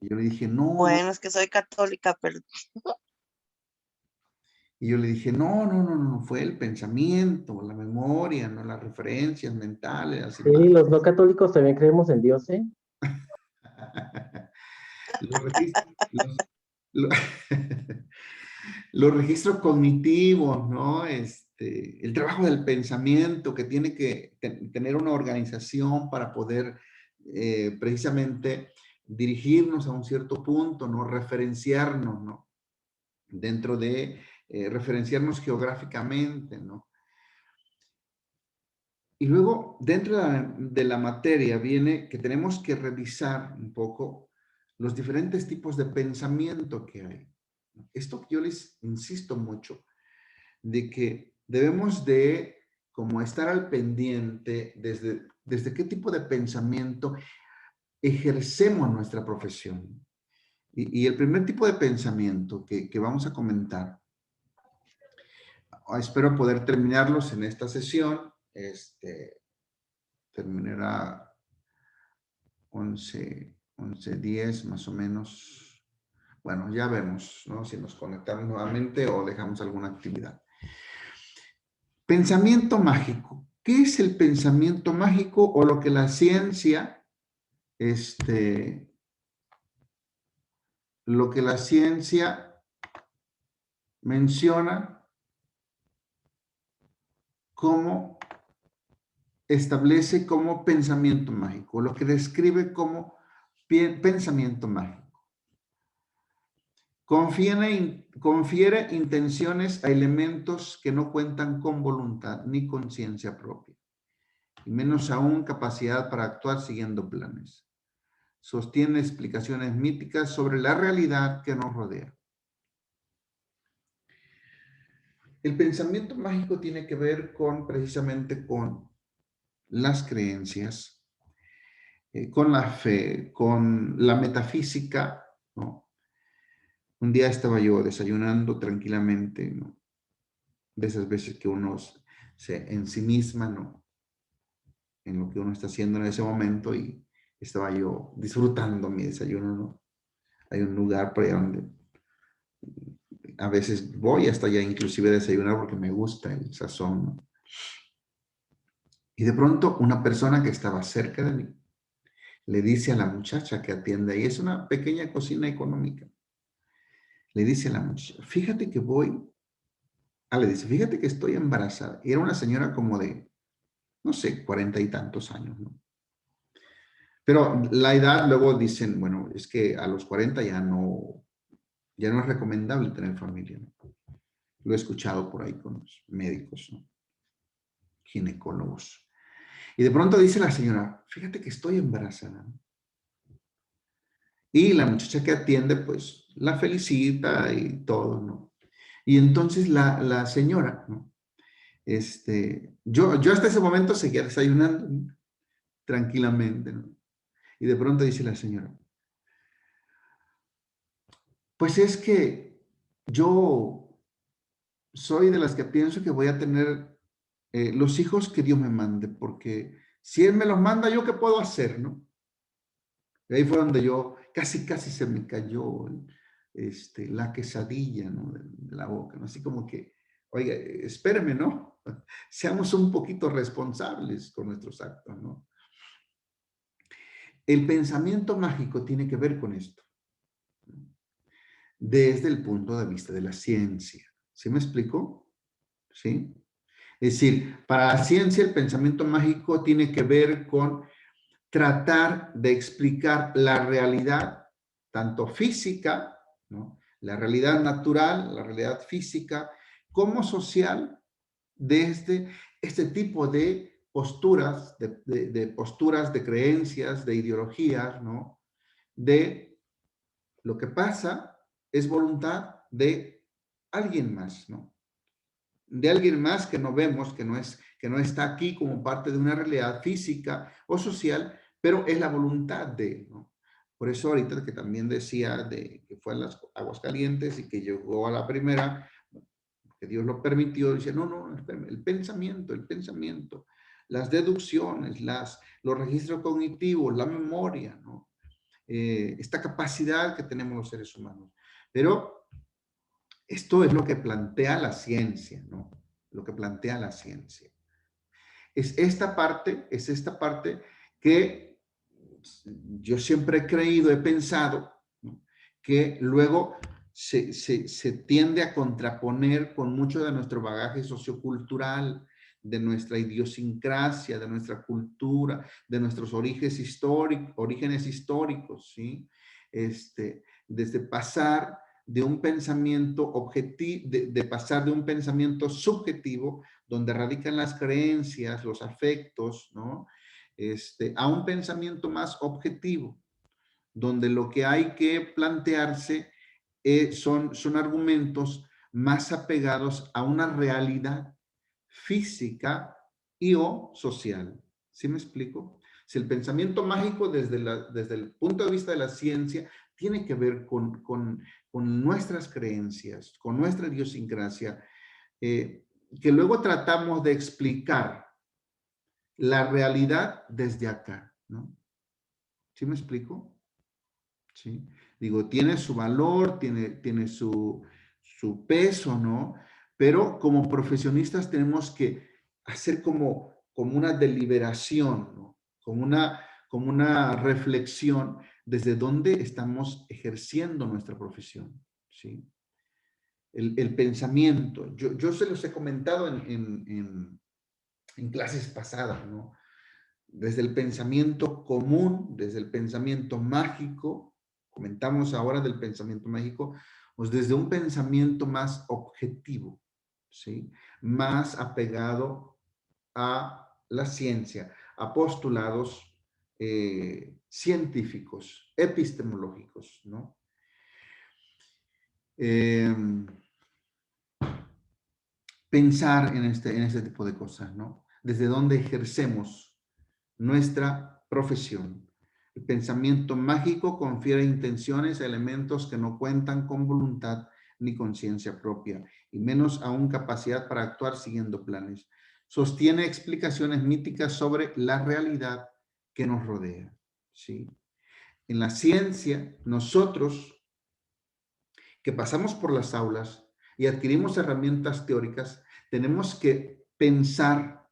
Y yo le dije, no, no. Bueno, es que soy católica, pero Y yo le dije, no, no, no, no, fue el pensamiento, la memoria, no las referencias mentales, las Sí, imágenes. los no católicos también creemos en Dios, ¿eh? Los registros, lo- los registros cognitivos, ¿no? El trabajo del pensamiento que tiene que tener una organización para poder precisamente dirigirnos a un cierto punto, ¿no? Referenciarnos, ¿no? Dentro de referenciarnos geográficamente, ¿no? Y luego, dentro de la materia, viene que tenemos que revisar un poco los diferentes tipos de pensamiento que hay. Esto que yo les insisto mucho, de que debemos de como estar al pendiente desde qué tipo de pensamiento ejercemos nuestra profesión. Y el primer tipo de pensamiento que vamos a comentar, espero poder terminarlos en esta sesión, terminará 11:10 más o menos. Bueno, ya vemos, ¿no? Si nos conectamos nuevamente o dejamos alguna actividad. Pensamiento mágico. ¿Qué es el pensamiento mágico o lo que la ciencia, lo que la ciencia menciona como establece como pensamiento mágico, lo que describe como pensamiento mágico? Confiere intenciones a elementos que no cuentan con voluntad ni conciencia propia, y menos aún capacidad para actuar siguiendo planes. Sostiene explicaciones míticas sobre la realidad que nos rodea. El pensamiento mágico tiene que ver precisamente con las creencias, con la fe, con la metafísica, ¿no? Un día estaba yo desayunando tranquilamente, ¿no? De esas veces que uno se ensimisma, ¿no? En lo que uno está haciendo en ese momento, y estaba yo disfrutando mi desayuno, ¿no? Hay un lugar por allá donde a veces voy hasta allá inclusive a desayunar porque me gusta el sazón, ¿no? Y de pronto una persona que estaba cerca de mí le dice a la muchacha que atiende ahí, es una pequeña cocina económica, le dice a la muchacha, fíjate que le dice, fíjate que estoy embarazada. Y era una señora como de, no sé, 40 y tantos años, ¿no? Pero la edad, luego dicen, bueno, es que a los 40 ya no es recomendable tener familia, ¿no? Lo he escuchado por ahí con los médicos, ¿no? Ginecólogos. Y de pronto dice la señora, fíjate que estoy embarazada, ¿no? Y la muchacha que atiende, pues, la felicita y todo, ¿no? Y entonces la señora, ¿no? Yo hasta ese momento seguía desayunando, ¿no? Tranquilamente, ¿no? Y de pronto dice la señora, pues es que yo soy de las que pienso que voy a tener los hijos que Dios me mande, porque si Él me los manda, ¿yo qué puedo hacer, no? Y ahí fue donde yo casi se me cayó la quesadilla, ¿no? De la boca, ¿no? Así como que, oiga, espéreme, ¿no? Seamos un poquito responsables con nuestros actos, ¿no? El pensamiento mágico tiene que ver con esto, desde el punto de vista de la ciencia. ¿Sí me explico? ¿Sí? Es decir, para la ciencia el pensamiento mágico tiene que ver con tratar de explicar la realidad, tanto física, ¿no? La realidad natural, la realidad física, como social, desde este tipo de posturas, de posturas, de creencias, de ideologías, ¿no? De lo que pasa es voluntad de alguien más, ¿no? De alguien más que no vemos, que no está aquí como parte de una realidad física o social, pero es la voluntad de, ¿no? Por eso ahorita que también decía de que fue a las aguas calientes y que llegó a la primera, que Dios lo permitió, dice, no, no, el pensamiento, las deducciones, los registros cognitivos, la memoria, ¿no? esta capacidad que tenemos los seres humanos. Pero esto es lo que plantea la ciencia, ¿no? Lo que plantea la ciencia. Es esta parte que yo siempre he creído, he pensado, ¿no? Que luego se tiende a contraponer con mucho de nuestro bagaje sociocultural, de nuestra idiosincrasia, de nuestra cultura, de nuestros orígenes históricos, ¿sí? Desde pasar de un pensamiento objetivo, de pasar de un pensamiento subjetivo, donde radican las creencias, los afectos, ¿no? A un pensamiento más objetivo, donde lo que hay que plantearse son argumentos más apegados a una realidad física y o social. ¿Sí me explico? Si el pensamiento mágico desde el punto de vista de la ciencia tiene que ver con nuestras creencias, con nuestra idiosincrasia, que luego tratamos de explicar la realidad desde acá, ¿no? ¿Sí me explico? ¿Sí? Digo, tiene su valor, tiene su peso, ¿no? Pero como profesionistas tenemos que hacer como una deliberación, ¿no? Como una reflexión desde dónde estamos ejerciendo nuestra profesión, ¿sí? El pensamiento. Yo se los he comentado en clases pasadas, ¿no? Desde el pensamiento común, desde el pensamiento mágico, comentamos ahora del pensamiento mágico, pues desde un pensamiento más objetivo, ¿sí? Más apegado a la ciencia, a postulados científicos, epistemológicos, ¿no? Eh, Pensar en este tipo de cosas, ¿no? Desde dónde ejercemos nuestra profesión. El pensamiento mágico confiere intenciones a elementos que no cuentan con voluntad ni conciencia propia, y menos aún capacidad para actuar siguiendo planes. Sostiene explicaciones míticas sobre la realidad que nos rodea, ¿sí? En la ciencia, nosotros que pasamos por las aulas y adquirimos herramientas teóricas, tenemos que pensar,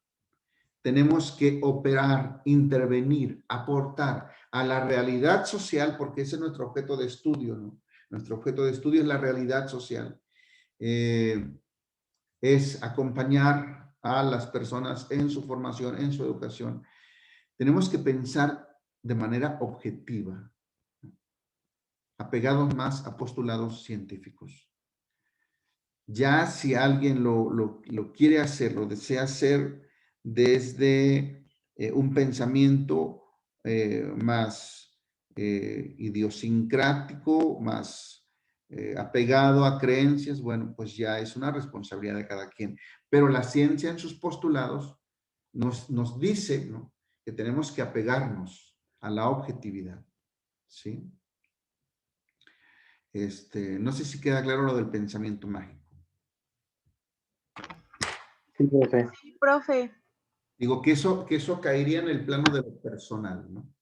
tenemos que operar, intervenir, aportar a la realidad social, porque ese es nuestro objeto de estudio, ¿no? Nuestro objeto de estudio es la realidad social. Es acompañar a las personas en su formación, en su educación. Tenemos que pensar de manera objetiva, apegados más a postulados científicos. Ya si alguien lo quiere hacer, lo desea hacer desde un pensamiento más idiosincrático, más apegado a creencias, bueno, pues ya es una responsabilidad de cada quien. Pero la ciencia en sus postulados nos dice, ¿no?, que tenemos que apegarnos a la objetividad, ¿sí? No sé si queda claro lo del pensamiento mágico. Sí, profe. Sí, profe. Digo que eso caería en el plano de lo personal, ¿no?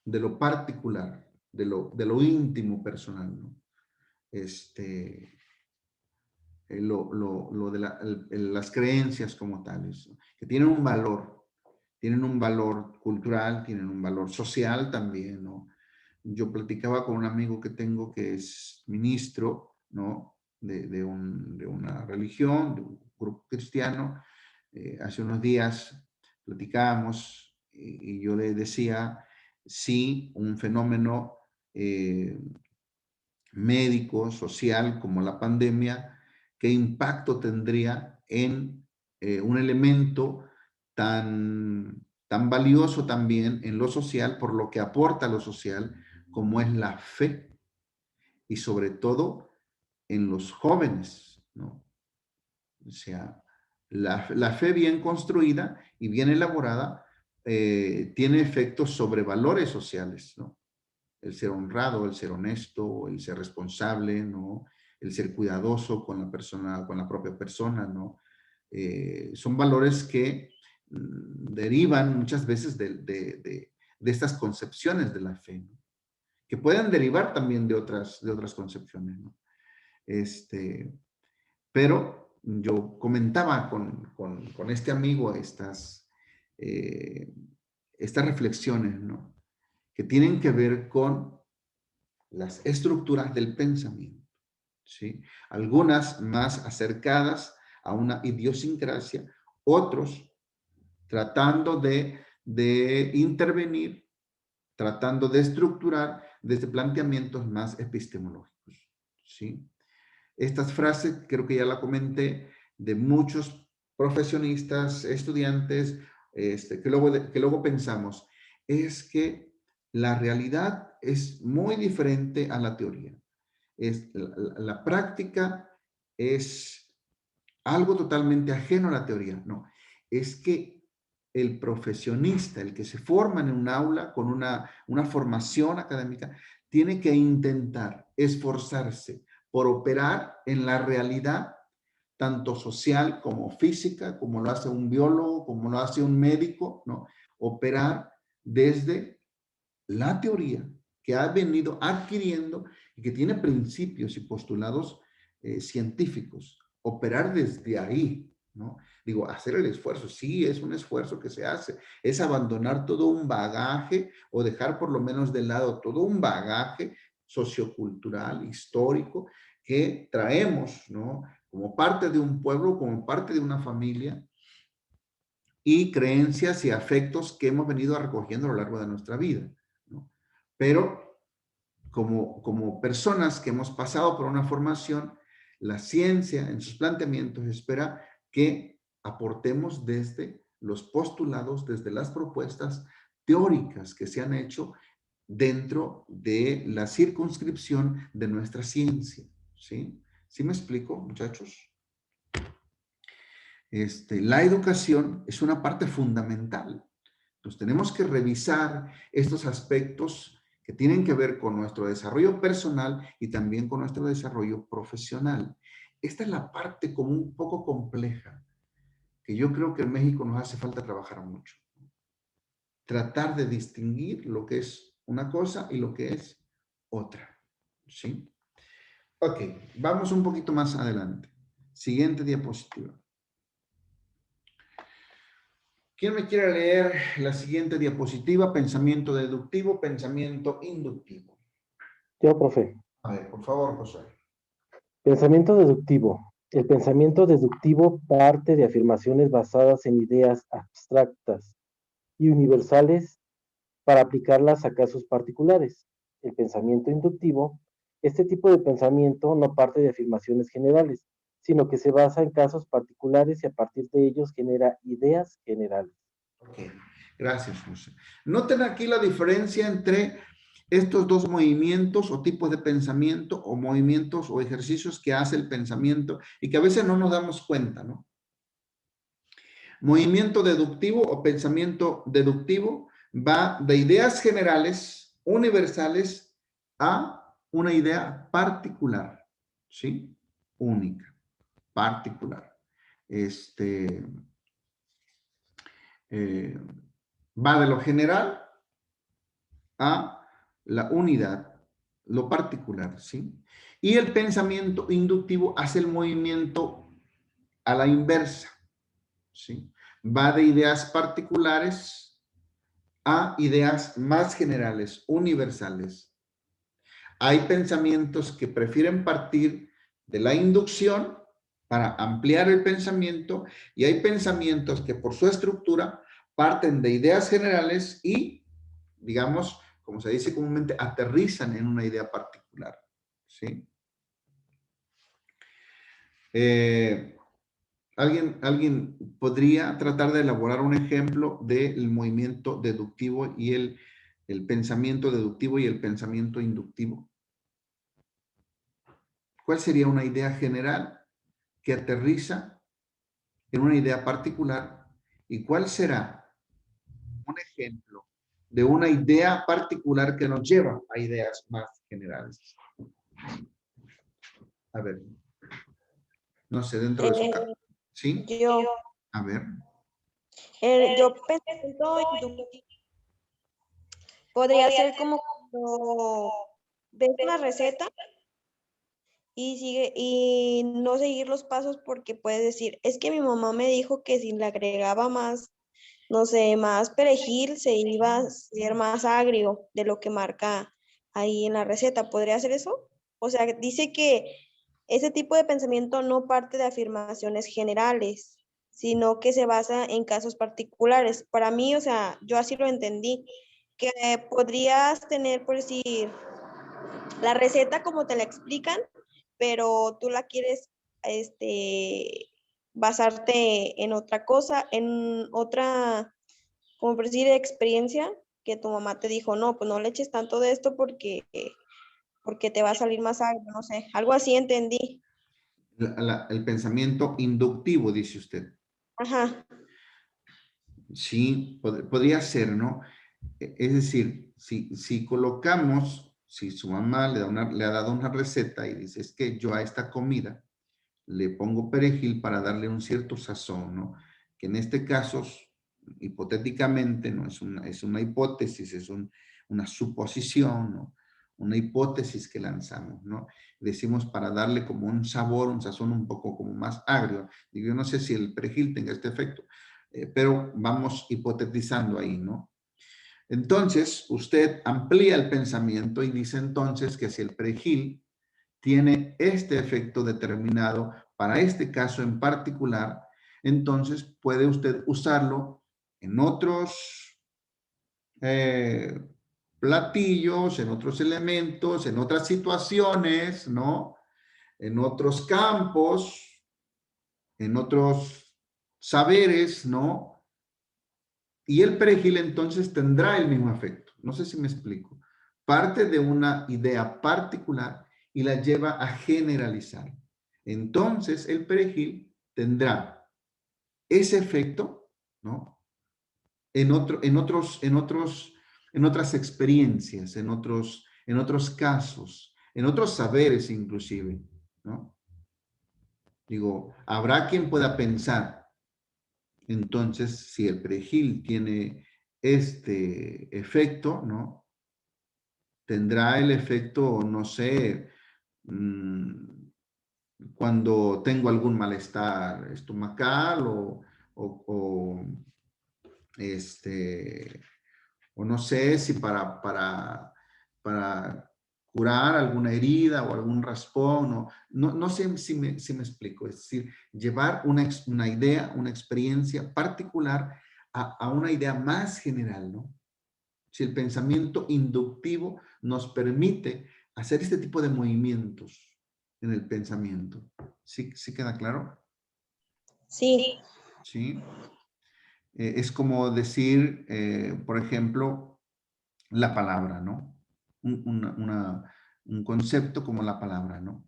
De lo particular, de lo íntimo personal, ¿no? Lo de las creencias como tales, ¿no?, que tienen un valor cultural, tienen un valor social también, ¿no? Yo platicaba con un amigo que tengo que es ministro, ¿no?, de una religión, de un grupo cristiano. Hace unos días platicábamos y yo le decía si un fenómeno médico, social, como la pandemia, qué impacto tendría en un elemento tan valioso también en lo social, por lo que aporta a lo social, como es la fe, y sobre todo en los jóvenes, ¿no? O sea, la fe bien construida y bien elaborada tiene efectos sobre valores sociales, ¿no? El ser honrado, el ser honesto, el ser responsable, ¿no? El ser cuidadoso con la persona, con la propia persona, ¿no? Son valores que derivan muchas veces de estas concepciones de la fe, ¿no? que pueden derivar también de otras concepciones, ¿no? Pero yo comentaba con este amigo estas reflexiones, ¿no? Que tienen que ver con las estructuras del pensamiento, ¿sí? Algunas más acercadas a una idiosincrasia, otros tratando de intervenir, tratando de estructurar desde planteamientos más epistemológicos, ¿sí? Estas frases, creo que ya la comenté, de muchos profesionistas, estudiantes, que luego pensamos, es que la realidad es muy diferente a la teoría. La práctica es algo totalmente ajeno a la teoría. No, es que el profesionista, el que se forma en un aula con una formación académica, tiene que intentar esforzarse por operar en la realidad, tanto social como física, como lo hace un biólogo, como lo hace un médico, ¿no? Operar desde la teoría que ha venido adquiriendo y que tiene principios y postulados científicos. Operar desde ahí, ¿no? Digo, hacer el esfuerzo, sí, es un esfuerzo que se hace, es abandonar todo un bagaje o dejar por lo menos de lado todo un bagaje sociocultural, histórico, que traemos, ¿no? Como parte de un pueblo, como parte de una familia, y creencias y afectos que hemos venido recogiendo a lo largo de nuestra vida, ¿no? Pero como personas que hemos pasado por una formación, la ciencia en sus planteamientos espera que aportemos desde los postulados, desde las propuestas teóricas que se han hecho dentro de la circunscripción de nuestra ciencia, ¿sí? ¿Sí me explico, muchachos? La educación es una parte fundamental. Entonces tenemos que revisar estos aspectos que tienen que ver con nuestro desarrollo personal y también con nuestro desarrollo profesional. Esta es la parte como un poco compleja, que yo creo que en México nos hace falta trabajar mucho. Tratar de distinguir lo que es una cosa y lo que es otra. ¿Sí? Ok, vamos un poquito más adelante. Siguiente diapositiva. ¿Quién me quiere leer la siguiente diapositiva? Pensamiento deductivo, pensamiento inductivo. Yo, profe. A ver, por favor, José. Pensamiento deductivo. El pensamiento deductivo parte de afirmaciones basadas en ideas abstractas y universales para aplicarlas a casos particulares. El pensamiento inductivo, este tipo de pensamiento no parte de afirmaciones generales, sino que se basa en casos particulares y a partir de ellos genera ideas generales. Ok, gracias, José. Noten aquí la diferencia entre estos dos movimientos o tipos de pensamiento o movimientos o ejercicios que hace el pensamiento y que a veces no nos damos cuenta, ¿no? Movimiento deductivo o pensamiento deductivo va de ideas generales, universales, a una idea particular, ¿sí? Única, particular. Eh, Va de lo general a la unidad, lo particular, ¿sí? Y el pensamiento inductivo hace el movimiento a la inversa, ¿sí? Va de ideas particulares a ideas más generales, universales. Hay pensamientos que prefieren partir de la inducción para ampliar el pensamiento y hay pensamientos que por su estructura parten de ideas generales y, digamos, como se dice comúnmente, aterrizan en una idea particular. ¿Sí? ¿Alguien podría tratar de elaborar un ejemplo del movimiento deductivo y el pensamiento deductivo y el pensamiento inductivo? ¿Cuál sería una idea general que aterriza en una idea particular? ¿Y cuál será un ejemplo de una idea particular que nos lleva a ideas más generales? A ver, no sé, dentro de su casa. ¿Sí? Yo, A ver. yo pensamiento inductivo podría ser como cuando ves una receta y no seguir los pasos porque puedes decir, es que mi mamá me dijo que si le agregaba más, no sé, más perejil se iba a ser más agrio de lo que marca ahí en la receta. ¿Podría hacer eso? O sea, dice que ese tipo de pensamiento no parte de afirmaciones generales, sino que se basa en casos particulares. Para mí, o sea, yo así lo entendí, que podrías tener, por decir, la receta como te la explican, pero tú la quieres, basarte en otra cosa, en otra, como por decir, experiencia que tu mamá te dijo, no, pues no le eches tanto de esto porque te va a salir más agrio, no sé, algo así entendí. El pensamiento inductivo, dice usted. Ajá, Sí, podría ser, ¿no? Es decir, si colocamos, si su mamá le ha dado una receta y dice, es que yo a esta comida le pongo perejil para darle un cierto sazón, ¿no? Que en este caso, hipotéticamente, no es una hipótesis, una suposición, ¿no? Una hipótesis que lanzamos, ¿no? Decimos para darle como un sabor, un sazón un poco como más agrio. Digo, yo no sé si el perejil tenga este efecto, pero vamos hipotetizando ahí, ¿no? Entonces, usted amplía el pensamiento y dice entonces que si el perejil tiene este efecto determinado para este caso en particular, entonces puede usted usarlo en otros eh, platillos, en otros elementos, en otras situaciones, ¿no? En otros campos, en otros saberes, ¿no? Y el perejil entonces tendrá el mismo efecto. No sé si me explico. Parte de una idea particular y la lleva a generalizar. Entonces el perejil tendrá ese efecto, ¿no? En otras experiencias, en otros casos, en otros saberes inclusive, ¿no? Digo, habrá quien pueda pensar, entonces, si el perejil tiene este efecto, ¿no? Tendrá el efecto, no sé, cuando tengo algún malestar estomacal o, este, o no sé si para curar alguna herida o algún raspón, no sé si me explico, es decir, llevar una idea, una experiencia particular a una idea más general, ¿no? Si el pensamiento inductivo nos permite hacer este tipo de movimientos en el pensamiento. ¿Sí queda claro? sí, Sí. Es como decir, por ejemplo, la palabra, ¿no? Un concepto como la palabra, ¿no?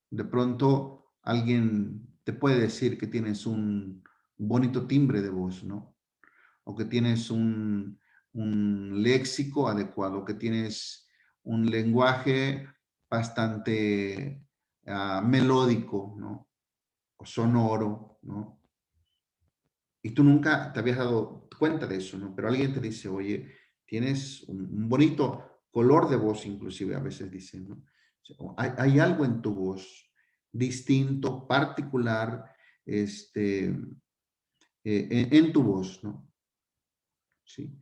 De pronto alguien te puede decir que tienes un bonito timbre de voz, ¿no? O que tienes un léxico adecuado, que tienes un lenguaje bastante melódico, ¿no? O sonoro, ¿no? Y tú nunca te habías dado cuenta de eso, ¿no? Pero alguien te dice, oye, tienes un bonito color de voz, inclusive a veces dicen, ¿no? Hay algo en tu voz distinto, particular, en tu voz, ¿no? Sí.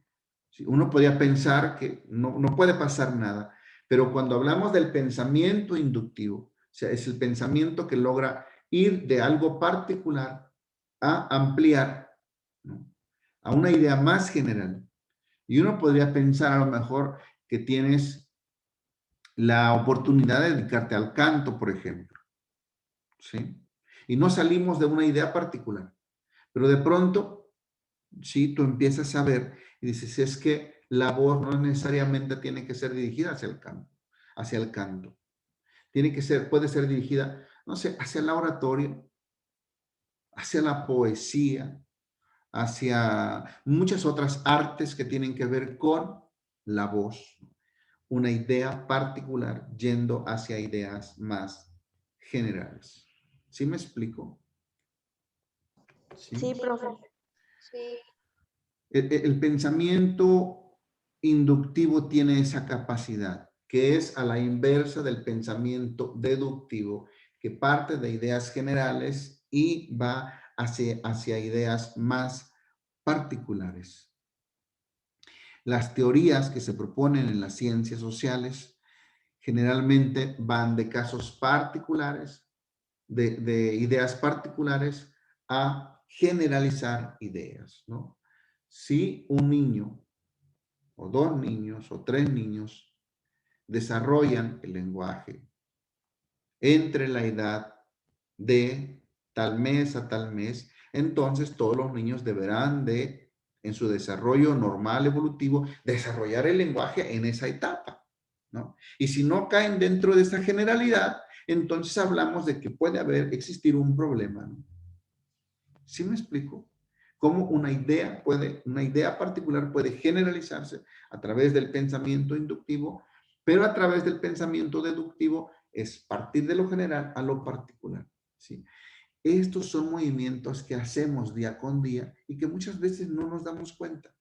Sí, uno podría pensar que no puede pasar nada, pero cuando hablamos del pensamiento inductivo, o sea, es el pensamiento que logra ir de algo particular a ampliar, ¿no? A una idea más general. Y uno podría pensar a lo mejor que tienes la oportunidad de dedicarte al canto, por ejemplo, ¿sí? Y no salimos de una idea particular, pero de pronto, sí, tú empiezas a ver y dices, es que la voz no necesariamente tiene que ser dirigida hacia el canto, hacia el canto. Tiene que ser, puede ser dirigida, no sé, hacia la oratoria, hacia la poesía, hacia muchas otras artes que tienen que ver con la voz, una idea particular yendo hacia ideas más generales. ¿Sí me explico? sí, ¿Sí? profe. El pensamiento inductivo tiene esa capacidad, que es a la inversa del pensamiento deductivo, que parte de ideas generales y va hacia ideas más particulares. Las teorías que se proponen en las ciencias sociales generalmente van de casos particulares, de ideas particulares a generalizar ideas, ¿no? Si un niño o dos niños o tres niños desarrollan el lenguaje entre la edad de tal mes a tal mes, entonces todos los niños deberán de, en su desarrollo normal evolutivo, desarrollar el lenguaje en esa etapa, ¿no? Y si no caen dentro de esa generalidad, entonces hablamos de que puede existir un problema, ¿no? ¿Sí me explico? Cómo una idea particular puede generalizarse a través del pensamiento inductivo, pero a través del pensamiento deductivo es partir de lo general a lo particular, ¿sí? Estos son movimientos que hacemos día con día y que muchas veces no nos damos cuenta.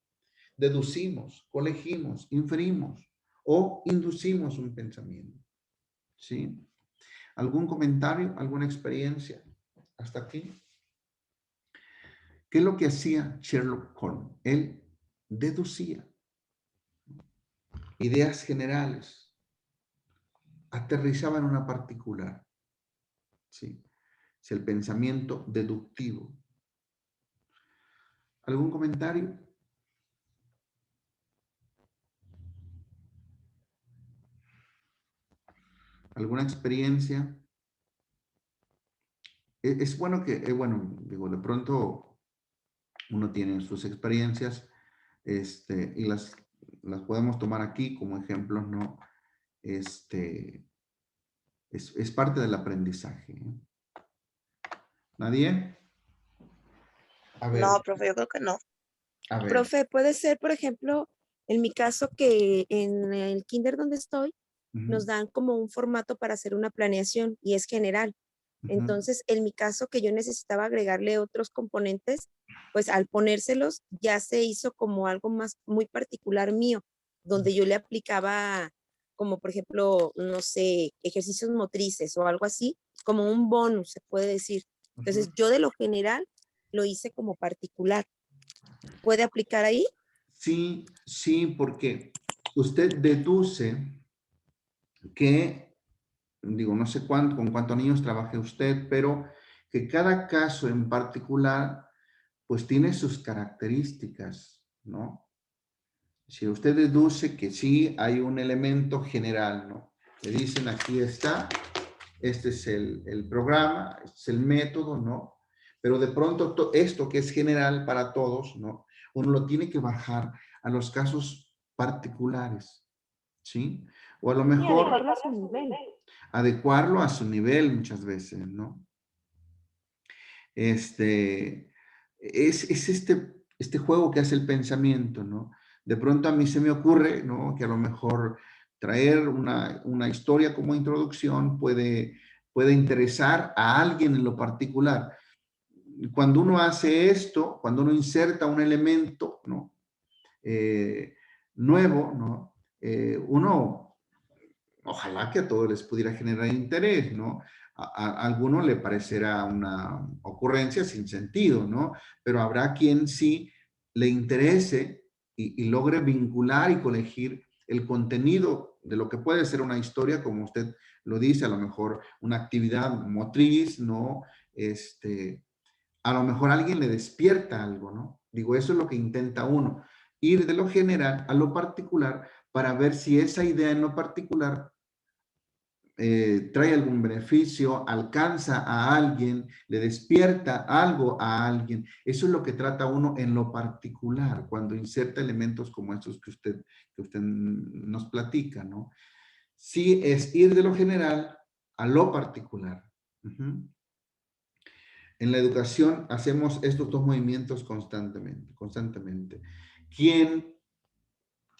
Deducimos, colegimos, inferimos o inducimos un pensamiento, ¿sí? ¿Algún comentario, alguna experiencia hasta aquí? ¿Qué es lo que hacía Sherlock Holmes? Él deducía ideas generales, aterrizaba en una particular, ¿sí? Es el pensamiento deductivo. ¿Algún comentario? ¿Alguna experiencia? Es bueno que, bueno, digo, de pronto uno tiene sus experiencias y las podemos tomar aquí como ejemplos, ¿no? Es parte del aprendizaje, ¿eh? ¿Nadie? A ver, No, profe, yo creo que no. a ver. Profe, puede ser, por ejemplo, en mi caso que en el kinder donde estoy, nos dan como un formato para hacer una planeación y es general. Entonces, en mi caso que yo necesitaba agregarle otros componentes, pues al ponérselos ya se hizo como algo más muy particular mío, donde yo le aplicaba como por ejemplo, no sé, ejercicios motrices o algo así, como un bonus, se puede decir. Entonces, yo de lo general lo hice como particular. ¿Puede aplicar ahí? Sí, sí, porque usted deduce que, digo, no sé con cuántos niños trabaje usted, pero que cada caso en particular, pues tiene sus características, ¿no? Si usted deduce que sí hay un elemento general, ¿no? Le dicen, aquí está, este es el programa, este es el método, ¿no? Pero de pronto esto que es general para todos, ¿no? Uno lo tiene que bajar a los casos particulares, ¿sí? O a lo mejor Adecuarlo a su nivel. adecuarlo a su nivel muchas veces, ¿no? Es este juego que hace el pensamiento, ¿no? De pronto a mí se me ocurre, ¿no? Que a lo mejor traer una historia como introducción puede interesar a alguien en lo particular. Cuando uno hace esto, cuando uno inserta un elemento, ¿no? Nuevo, ¿no? Uno, ojalá que a todos les pudiera generar interés, ¿no? A alguno le parecerá una ocurrencia sin sentido, ¿no? Pero habrá quien sí le interese y logre vincular y colegir el contenido de lo que puede ser una historia, como usted lo dice, a lo mejor una actividad motriz, ¿no? A lo mejor a alguien le despierta algo, ¿no? Digo, eso es lo que intenta uno, ir de lo general a lo particular para ver si esa idea en lo particular trae algún beneficio, alcanza a alguien, le despierta algo a alguien. Eso es lo que trata uno en lo particular, cuando inserta elementos como estos que usted nos platica, ¿no? Sí, es ir de lo general a lo particular. En la educación hacemos estos dos movimientos constantemente. Quien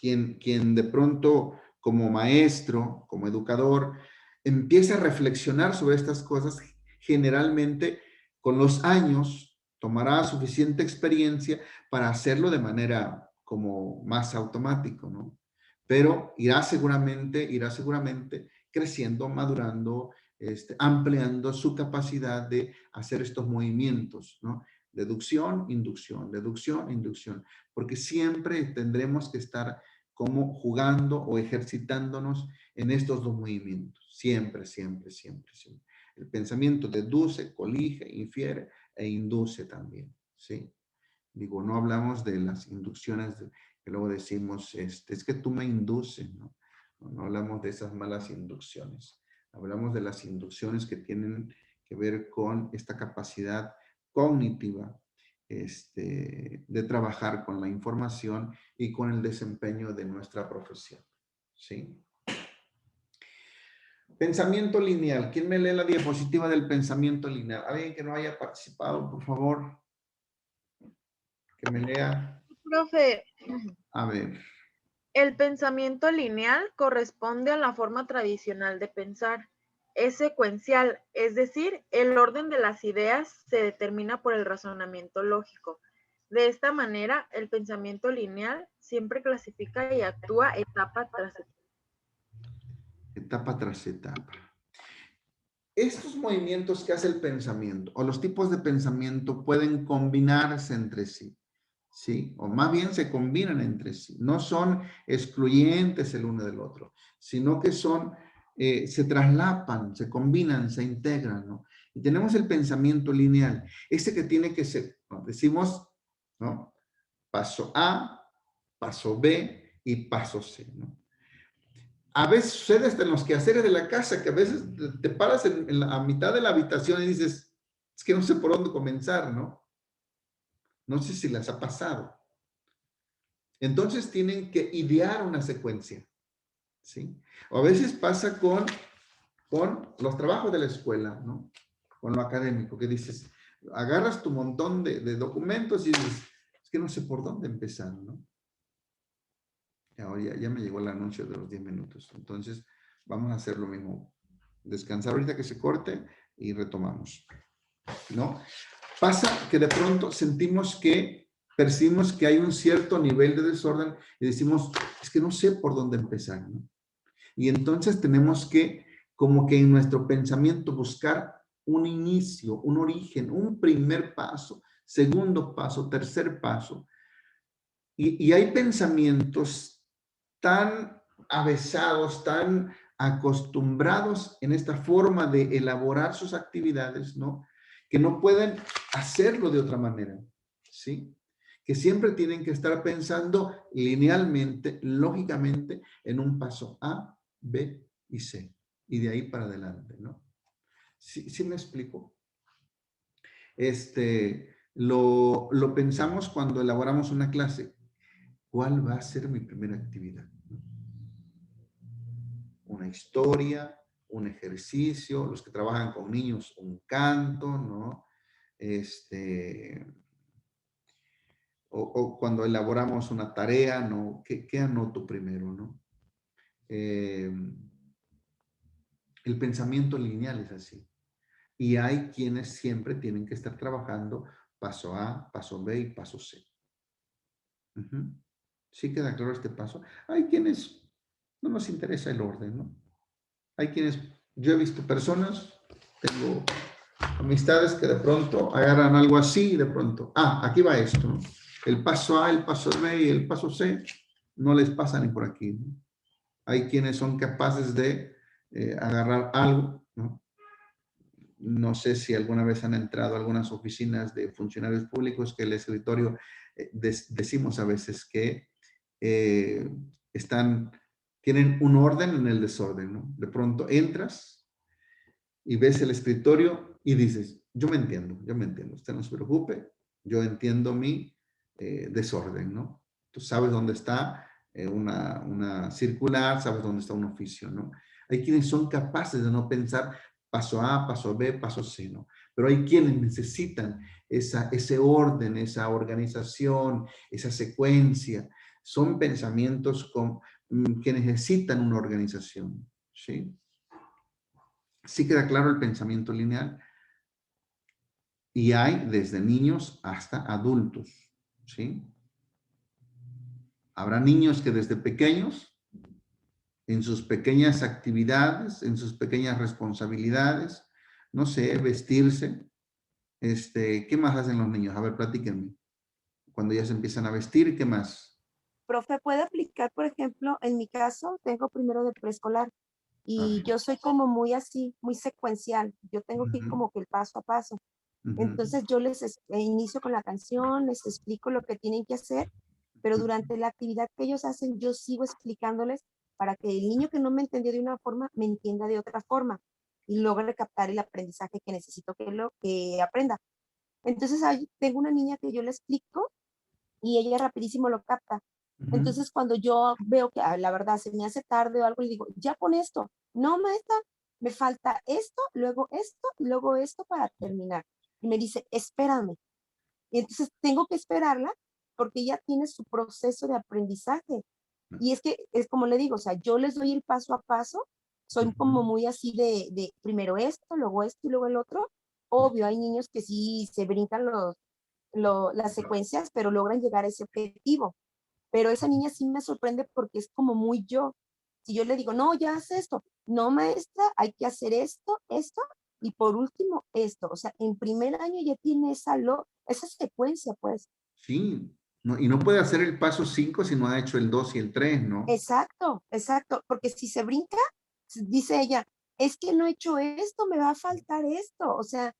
de pronto como maestro, como educador, empieza a reflexionar sobre estas cosas, generalmente con los años tomará suficiente experiencia para hacerlo de manera como más automático, ¿no? Pero irá seguramente creciendo, madurando, ampliando su capacidad de hacer estos movimientos, ¿no? Deducción, inducción, porque siempre tendremos que estar como jugando o ejercitándonos en estos dos movimientos, siempre. El pensamiento deduce, colige, infiere e induce también, ¿sí? Digo, no hablamos de las inducciones que luego decimos, es que tú me induces, ¿no? No hablamos de esas malas inducciones. Hablamos de las inducciones que tienen que ver con esta capacidad cognitiva de trabajar con la información y con el desempeño de nuestra profesión, ¿sí? Pensamiento lineal. ¿Quién me lee la diapositiva del pensamiento lineal? ¿Alguien que no haya participado, por favor? Que me lea. Profe, A ver. el pensamiento lineal corresponde a la forma tradicional de pensar. Es secuencial, es decir, el orden de las ideas se determina por el razonamiento lógico. De esta manera, el pensamiento lineal siempre clasifica y actúa etapa tras etapa. Etapa tras etapa. Estos movimientos que hace el pensamiento o los tipos de pensamiento pueden combinarse entre sí, ¿sí? O más bien se combinan entre sí. No son excluyentes el uno del otro, sino que son, se traslapan, se combinan, se integran, ¿no? Y tenemos el pensamiento lineal, este que tiene que ser, ¿no? Decimos, ¿no? Paso A, paso B y paso C, ¿no? A veces sucede hasta en los quehaceres de la casa, que a veces te paras a mitad de la habitación y dices, es que no sé por dónde comenzar, ¿no? No sé si les ha pasado. Entonces tienen que idear una secuencia, ¿sí? O a veces pasa con los trabajos de la escuela, ¿no? Con lo académico, que dices, agarras tu montón de documentos y dices, es que no sé por dónde empezar, ¿no? Ahora ya me llegó el anuncio de los 10 minutos. Entonces, vamos a hacer lo mismo. Descansar ahorita que se corte y retomamos, ¿no? Pasa que de pronto percibimos que hay un cierto nivel de desorden y decimos, es que no sé por dónde empezar, ¿no? Y entonces tenemos que, como que en nuestro pensamiento, buscar un inicio, un origen, un primer paso, segundo paso, tercer paso. Y hay pensamientos tan avesados, tan acostumbrados en esta forma de elaborar sus actividades, ¿no? Que no pueden hacerlo de otra manera, ¿sí? Que siempre tienen que estar pensando linealmente, lógicamente, en un paso A, B y C. Y de ahí para adelante, ¿no? ¿Sí me explico? Lo pensamos cuando elaboramos una clase. ¿Cuál va a ser mi primera actividad? Una historia, un ejercicio, los que trabajan con niños, un canto, ¿no? O cuando elaboramos una tarea, ¿no? ¿Qué anoto primero, no? El pensamiento lineal es así. Y hay quienes siempre tienen que estar trabajando paso A, paso B y paso C. ¿Sí queda claro este paso? Hay quienes no nos interesa el orden, ¿no? Hay quienes, yo he visto personas, tengo amistades que de pronto agarran algo así y de pronto, aquí va esto, ¿no? El paso A, el paso B y el paso C no les pasa ni por aquí, ¿no? Hay quienes son capaces de agarrar algo, ¿no? No sé si alguna vez han entrado a algunas oficinas de funcionarios públicos que el escritorio, decimos a veces que tienen un orden en el desorden, ¿no? De pronto entras y ves el escritorio y dices, yo me entiendo, usted no se preocupe, yo entiendo mi desorden, ¿no? Tú sabes dónde está una circular, sabes dónde está un oficio, ¿no? Hay quienes son capaces de no pensar paso A, paso B, paso C, ¿no? Pero hay quienes necesitan ese orden, esa organización, esa secuencia. Son pensamientos que necesitan una organización, ¿sí? Sí queda claro el pensamiento lineal. Y hay desde niños hasta adultos, ¿sí? Habrá niños que desde pequeños, en sus pequeñas actividades, en sus pequeñas responsabilidades, no sé, vestirse. ¿Qué más hacen los niños? A ver, platíquenme. Cuando ya se empiezan a vestir, ¿qué más? Profe, puede aplicar, por ejemplo, en mi caso, tengo primero de preescolar A y ver. yo soy como muy así, muy secuencial. Yo tengo que ir Ujú, como que el paso a paso. ujú, Entonces yo inicio con la canción, les explico lo que tienen que hacer, pero durante la actividad que ellos hacen, yo sigo explicándoles para que el niño que no me entendió de una forma, me entienda de otra forma y logre captar el aprendizaje que necesito que aprenda. Entonces ahí tengo una niña que yo le explico y ella rapidísimo lo capta. ujú. Entonces, cuando yo veo que la verdad se me hace tarde o algo, le digo, ya pon esto. No, maestra, me falta esto, y luego esto para terminar. Y me dice, espérame. Y entonces tengo que esperarla porque ella tiene su proceso de aprendizaje. Y es que es como le digo, o sea, yo les doy el paso a paso, soy como Ujú. muy así de primero esto y luego el otro. Obvio, hay niños que sí se brincan las secuencias, pero logran llegar a ese objetivo. Pero esa niña sí me sorprende porque es como muy yo. Si yo le digo, no, ya haz esto, no, maestra, hay que hacer esto, y por último esto. O sea, en primer año ya tiene esa secuencia, pues. Sí, no, y no puede hacer el paso 5 si no ha hecho el 2 y el 3, ¿no? Exacto, exacto. Porque si se brinca, dice ella, es que no he hecho esto, me va a faltar esto. O sea,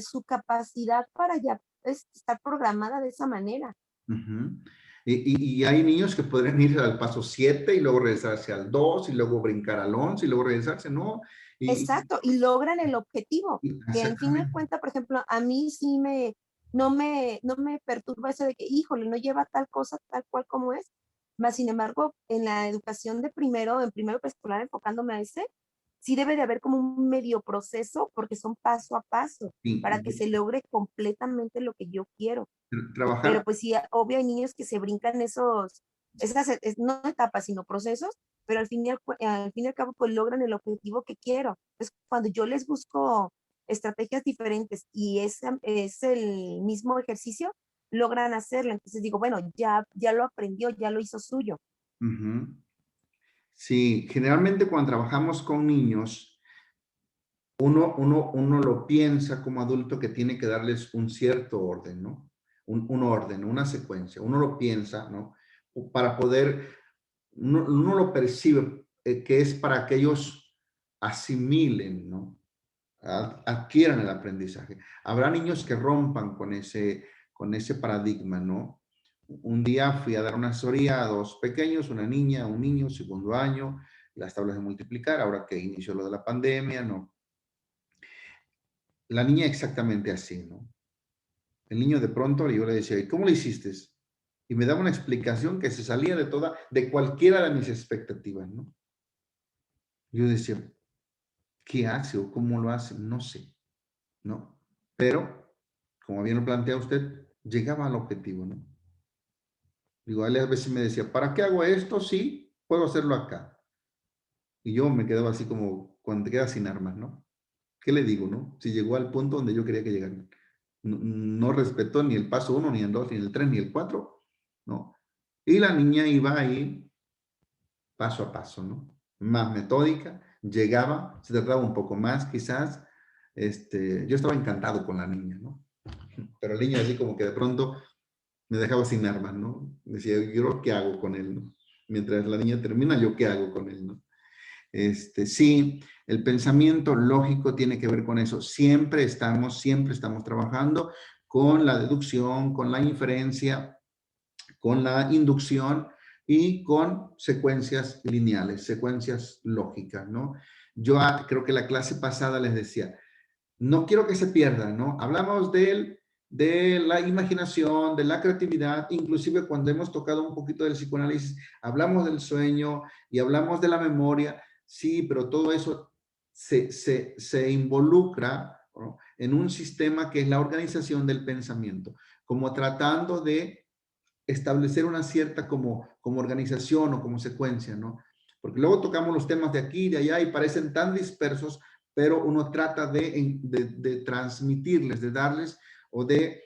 su capacidad para ya estar programada de esa manera. Ujú. Y hay niños que podrían ir al paso 7 y luego regresarse al 2 y luego brincar al 11 y luego regresarse, ¿no? Y, Exacto, y logran el objetivo, que en fin de exactamente. cuentas, por ejemplo, a mí sí no me perturba eso de que, híjole, no lleva tal cosa tal cual como es. Más sin embargo, en la educación en primero preescolar, enfocándome a ese, sí debe de haber como un medio proceso, porque son paso a paso, para que Y se logre completamente lo que yo quiero. Pero trabajar, pues sí, obvio hay niños que se brincan no etapas, sino procesos, pero al fin y al cabo pues logran el objetivo que quiero. Entonces, cuando yo les busco estrategias diferentes y es el mismo ejercicio, logran hacerlo. Entonces digo, bueno, ya lo aprendió, ya lo hizo suyo. ujú. Sí, generalmente cuando trabajamos con niños, uno lo piensa como adulto que tiene que darles un cierto orden, ¿no? Un orden, una secuencia. Uno lo piensa, ¿no? Para poder, uno lo percibe que es para que ellos asimilen, ¿no? Adquieran el aprendizaje. Habrá niños que rompan con ese paradigma, ¿no? Un día fui a dar una asesoría a dos pequeños, una niña, un niño, segundo año, las tablas de multiplicar, ahora que inició lo de la pandemia, ¿no? La niña exactamente así, ¿no? El niño de pronto yo le decía, ¿y cómo lo hiciste? Y me daba una explicación que se salía de cualquiera de mis expectativas, ¿no? Yo decía, ¿qué hace o cómo lo hace? No sé, ¿no? Pero, como bien lo plantea usted, llegaba al objetivo, ¿no? Digo, él a veces me decía, ¿para qué hago esto? Sí, puedo hacerlo acá. Y yo me quedaba así como cuando te quedas sin armas, ¿no? ¿Qué le digo, no? Si llegó al punto donde yo quería que llegara. No, no respetó ni el paso 1, ni el 2, ni el 3, ni el 4, ¿no? Y la niña iba ahí paso a paso, ¿no? Más metódica, llegaba, se tardaba un poco más quizás. Yo estaba encantado con la niña, ¿no? Pero el niño así como que de pronto me dejaba sin armas, ¿no? Decía, ¿yo qué hago con él, no? Mientras la niña termina, ¿yo qué hago con él, no? Sí, el pensamiento lógico tiene que ver con eso. Siempre estamos trabajando con la deducción, con la inferencia, con la inducción y con secuencias lineales, secuencias lógicas, ¿no? Yo creo que la clase pasada les decía, no quiero que se pierdan, ¿no? Hablamos de la imaginación, de la creatividad, inclusive cuando hemos tocado un poquito del psicoanálisis, hablamos del sueño y hablamos de la memoria, sí, pero todo eso se involucra, ¿no?, en un sistema que es la organización del pensamiento, como tratando de establecer una cierta como organización o como secuencia, ¿no? Porque luego tocamos los temas de aquí y de allá y parecen tan dispersos, pero uno trata de transmitirles, de darles o de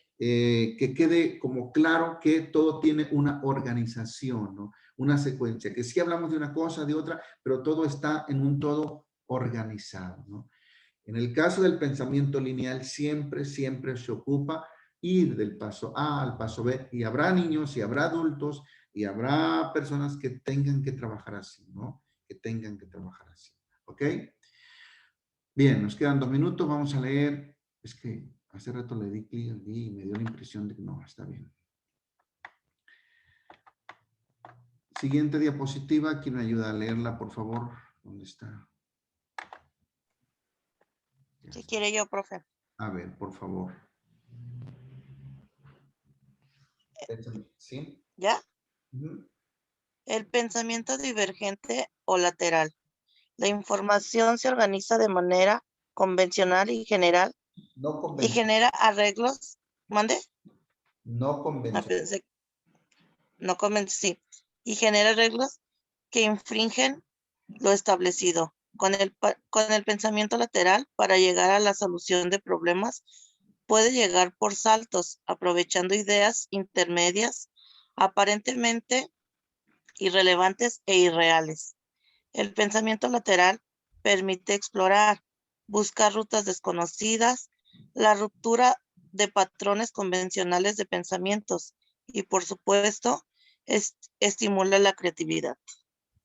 que quede como claro que todo tiene una organización, ¿no? Una secuencia, que sí hablamos de una cosa, de otra, pero todo está en un todo organizado, ¿no? En el caso del pensamiento lineal, siempre se ocupa ir del paso A al paso B, y habrá niños, y habrá adultos, y habrá personas que tengan que trabajar así, ¿no? Que tengan que trabajar así, ¿ok? Bien, nos quedan 2 minutos, vamos a leer. Es que hace rato le di clic aquí y me dio la impresión de que no, está bien. Siguiente diapositiva, ¿quién me ayuda a leerla, por favor? ¿Dónde está? Si quiere yo, profe. A ver, por favor. ¿Sí? ¿Ya? Ujú. El pensamiento divergente o lateral. La información se organiza de manera convencional y general No y convencional. genera arreglos. ¿Mande? No No convencional. pensé. No convence, sí. Y genera arreglos que infringen lo establecido. Con el pensamiento lateral, para llegar a la solución de problemas, puede llegar por saltos, aprovechando ideas intermedias, aparentemente irrelevantes e irreales. El pensamiento lateral permite explorar, buscar rutas desconocidas, la ruptura de patrones convencionales de pensamientos y, por supuesto, estimula la creatividad.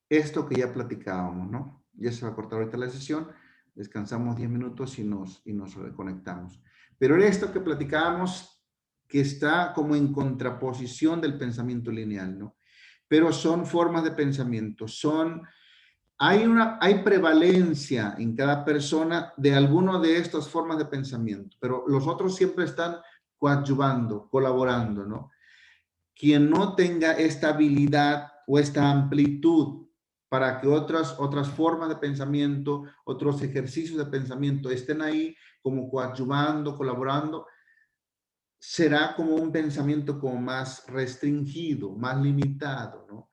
Esto que ya platicábamos, ¿no? Ya se va a cortar ahorita la sesión, descansamos 10 minutos y nos reconectamos. Pero era esto que platicábamos, que está como en contraposición del pensamiento lineal, ¿no? Pero son formas de pensamiento, hay prevalencia en cada persona de alguno de estas formas de pensamiento, pero los otros siempre están coadyuvando, colaborando, ¿no? Quien no tenga esta habilidad o esta amplitud para que otras formas de pensamiento, otros ejercicios de pensamiento estén ahí como coadyuvando, colaborando, será como un pensamiento como más restringido, más limitado, ¿no?